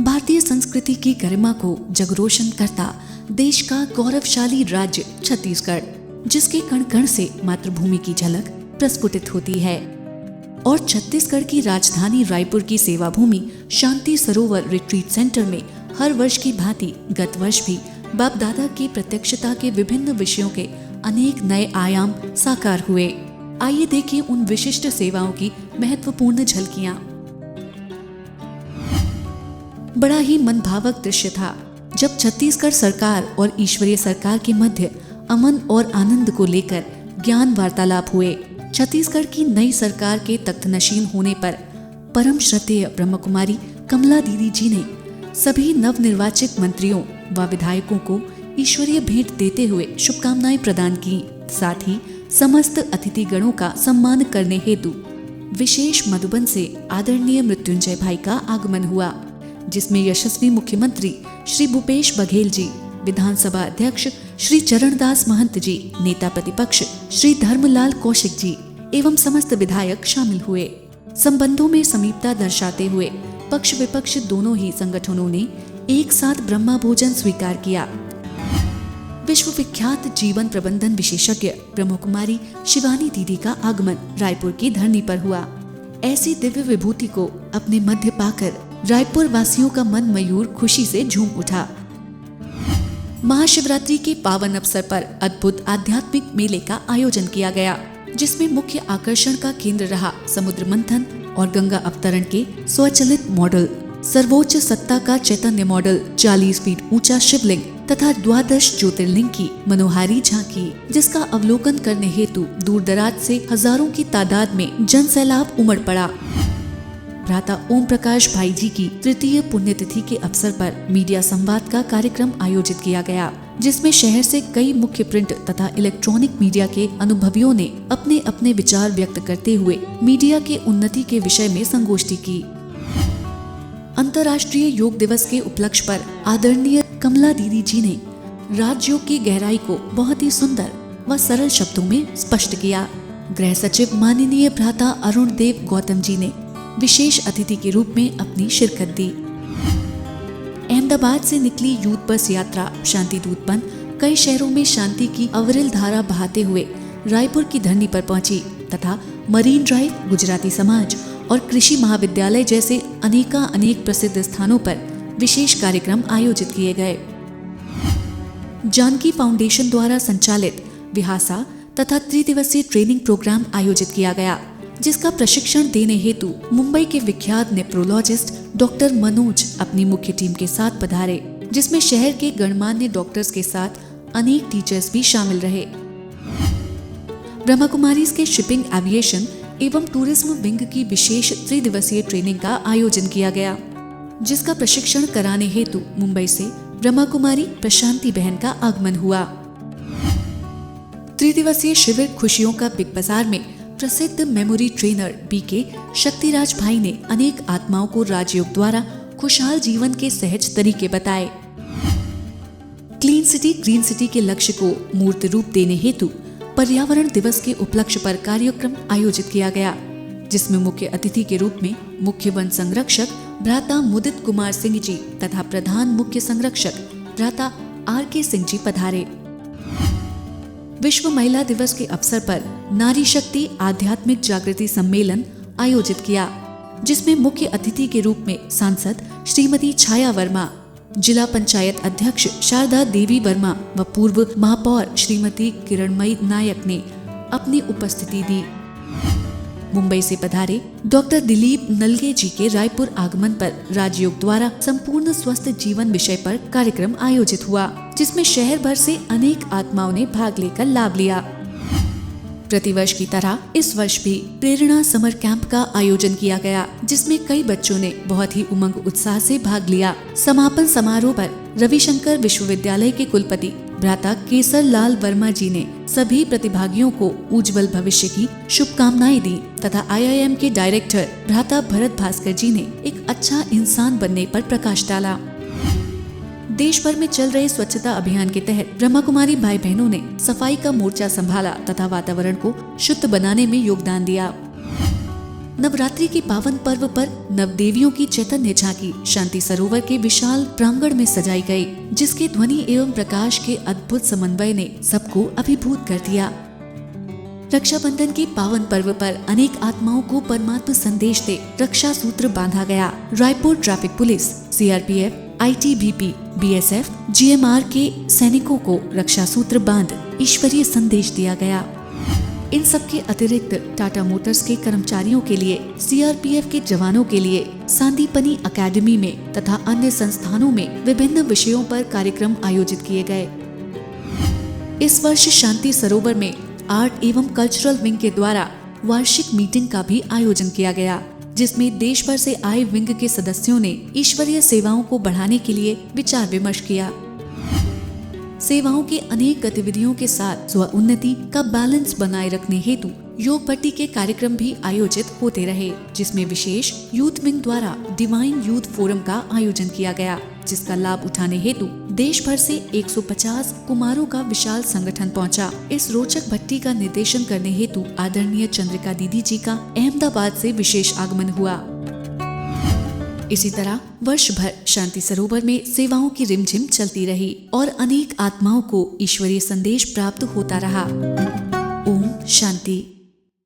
भारतीय संस्कृति की गरिमा को जगरोशन करता देश का गौरवशाली राज्य छत्तीसगढ़, जिसके कण कण से मातृभूमि की झलक प्रस्फुटित होती है। और छत्तीसगढ़ की राजधानी रायपुर की सेवा भूमि शांति सरोवर रिट्रीट सेंटर में हर वर्ष की भांति गत वर्ष भी बाप दादा की प्रत्यक्षता के विभिन्न विषयों के अनेक नए आयाम साकार हुए। आइए देखिए उन विशिष्ट सेवाओं की महत्वपूर्ण झलकियां। बड़ा ही मनभावक दृश्य था जब छत्तीसगढ़ सरकार और ईश्वरीय सरकार के मध्य अमन और आनंद को लेकर ज्ञान वार्तालाप हुए। छत्तीसगढ़ की नई सरकार के तख्तनशीन होने पर परम श्रद्धेय ब्रह्मकुमारी कमला दीदी जी ने सभी नवनिर्वाचित मंत्रियों व विधायकों को ईश्वरीय भेंट देते हुए शुभकामनाएं प्रदान की। साथ ही समस्त अतिथिगणों का सम्मान करने हेतु विशेष मधुबन से आदरणीय मृत्युंजय भाई का आगमन हुआ, जिसमें यशस्वी मुख्यमंत्री श्री भूपेश बघेल जी, विधानसभा अध्यक्ष श्री चरणदास महंत जी, नेता प्रतिपक्ष श्री धर्मलाल कौशिक जी एवं समस्त विधायक शामिल हुए। संबंधों में समीपता दर्शाते हुए पक्ष विपक्ष दोनों ही संगठनों ने एक साथ ब्रह्मा भोजन स्वीकार किया। विश्व विख्यात जीवन प्रबंधन विशेषज्ञ ब्रह्मकुमारी शिवानी दीदी का आगमन रायपुर की धरनी पर हुआ। ऐसी दिव्य विभूति को अपने मध्य पाकर रायपुर वासियों का मन मयूर खुशी से झूम उठा। महाशिवरात्रि के पावन अवसर पर अद्भुत आध्यात्मिक मेले का आयोजन किया गया, जिसमें मुख्य आकर्षण का केंद्र रहा समुद्र मंथन और गंगा अवतरण के स्वचलित मॉडल, सर्वोच्च सत्ता का चैतन्य मॉडल, 40 फीट ऊंचा शिवलिंग तथा 12 ज्योतिर्लिंग की मनोहारी झांकी, जिसका अवलोकन करने हेतु दूर दराज से हजारों की तादाद में जन सैलाब उमड़ पड़ा। भ्राता ओम प्रकाश भाई जी की तृतीय पुण्यतिथि के अवसर पर मीडिया संवाद का कार्यक्रम आयोजित किया गया, जिसमें शहर से कई मुख्य प्रिंट तथा इलेक्ट्रॉनिक मीडिया के अनुभवियों ने अपने अपने विचार व्यक्त करते हुए मीडिया के उन्नति के विषय में संगोष्ठी की। अंतर्राष्ट्रीय योग दिवस के उपलक्ष्य पर आदरणीय कमला दीदी जी ने राजयोग की गहराई को बहुत ही सुंदर व सरल शब्दों में स्पष्ट किया। गृह सचिव माननीय भ्राता अरुण देव गौतम जी ने विशेष अतिथि के रूप में अपनी शिरकत दी। अहमदाबाद से निकली यूथ बस यात्रा शांति दूत बन कई शहरों में शांति की अविरल धारा बहाते हुए रायपुर की धरनी पर पहुंची तथा मरीन ड्राइव, गुजराती समाज और कृषि महाविद्यालय जैसे अनेक प्रसिद्ध स्थानों पर विशेष कार्यक्रम आयोजित किए गए। जानकी फाउंडेशन द्वारा संचालित विहासा तथा त्रिदिवसीय ट्रेनिंग प्रोग्राम आयोजित किया गया, जिसका प्रशिक्षण देने हेतु मुंबई के विख्यात नेफ्रोलॉजिस्ट डॉक्टर मनोज अपनी मुख्य टीम के साथ पधारे, जिसमें शहर के गणमान्य डॉक्टर्स के साथ अनेक टीचर्स भी शामिल रहे। ब्रह्मकुमारीज के शिपिंग, एविएशन एवं टूरिज्म विंग की विशेष त्रिदिवसीय ट्रेनिंग का आयोजन किया गया, जिसका प्रशिक्षण कराने हेतु मुंबई से ब्रह्मकुमारी प्रशांति बहन का आगमन हुआ। त्रिदिवसीय शिविर खुशियों का बिग बाजार में प्रसिद्ध मेमोरी ट्रेनर बीके शक्तिराज भाई ने अनेक आत्माओं को राजयोग द्वारा खुशहाल जीवन के सहज तरीके बताए। क्लीन सिटी ग्रीन सिटी के लक्ष्य को मूर्त रूप देने हेतु पर्यावरण दिवस के उपलक्ष्य पर कार्यक्रम आयोजित किया गया, जिसमें मुख्य अतिथि के रूप में मुख्य वन संरक्षक भ्राता मुदित कुमार सिंह जी तथा प्रधान मुख्य संरक्षक भ्राता आर.के. सिंह जी पधारे। विश्व महिला दिवस के अवसर पर नारी शक्ति आध्यात्मिक जागृति सम्मेलन आयोजित किया, जिसमें मुख्य अतिथि के रूप में सांसद श्रीमती छाया वर्मा, जिला पंचायत अध्यक्ष शारदा देवी वर्मा व पूर्व महापौर श्रीमती किरणमयी नायक ने अपनी उपस्थिति दी। मुंबई से पधारे डॉक्टर दिलीप नलगे जी के रायपुर आगमन पर राजयोग द्वारा संपूर्ण स्वस्थ जीवन विषय पर कार्यक्रम आयोजित हुआ, जिसमें शहर भर से अनेक आत्माओं ने भाग लेकर लाभ लिया। प्रतिवर्ष की तरह इस वर्ष भी प्रेरणा समर कैंप का आयोजन किया गया, जिसमें कई बच्चों ने बहुत ही उमंग उत्साह से भाग लिया। समापन समारोह पर रविशंकर विश्वविद्यालय के कुलपति भ्राता केसर लाल वर्मा जी ने सभी प्रतिभागियों को उज्जवल भविष्य की शुभकामनाएं दी तथा IIM के डायरेक्टर भ्राता भरत भास्कर जी ने एक अच्छा इंसान बनने पर प्रकाश डाला। देश भर में चल रहे स्वच्छता अभियान के तहत ब्रह्मा कुमारी भाई बहनों ने सफाई का मोर्चा संभाला तथा वातावरण को शुद्ध बनाने में योगदान दिया। नवरात्रि के पावन पर्व पर नवदेवियों की चैतन्य झांकी शांति सरोवर के विशाल प्रांगण में सजाई गई, जिसके ध्वनि एवं प्रकाश के अद्भुत समन्वय ने सबको अभिभूत कर दिया। रक्षाबंधन के पावन पर्व पर अनेक आत्माओं को परमात्मा संदेश दे रक्षा सूत्र बांधा गया। Raipur traffic police, CRPF, ITBP, BSF, GMR के सैनिकों को रक्षा सूत्र बांध ईश्वरीय संदेश दिया गया। इन सब के अतिरिक्त टाटा मोटर्स के कर्मचारियों के लिए, CRPF के जवानों के लिए सांदीपनी अकेडमी में तथा अन्य संस्थानों में विभिन्न विषयों पर कार्यक्रम आयोजित किए गए। इस वर्ष शांति सरोवर में आर्ट एवं कल्चरल विंग के द्वारा वार्षिक मीटिंग का भी आयोजन किया गया, जिसमें देश भर से आए विंग के सदस्यों ने ईश्वरीय सेवाओं को बढ़ाने के लिए विचार विमर्श किया। सेवाओं की अनेक गतिविधियों के साथ स्व उन्नति का बैलेंस बनाए रखने हेतु योग पट्टी के कार्यक्रम भी आयोजित होते रहे, जिसमें विशेष यूथ विंग द्वारा डिवाइन यूथ फोरम का आयोजन किया गया, जिसका लाभ उठाने हेतु देश भर से 150 कुमारों का विशाल संगठन पहुंचा। इस रोचक भट्टी का निर्देशन करने हेतु आदरणीय चंद्रिका दीदी जी का अहमदाबाद से विशेष आगमन हुआ। इसी तरह वर्ष भर शांति सरोवर में सेवाओं की रिमझिम चलती रही और अनेक आत्माओं को ईश्वरीय संदेश प्राप्त होता रहा। ओम शांति।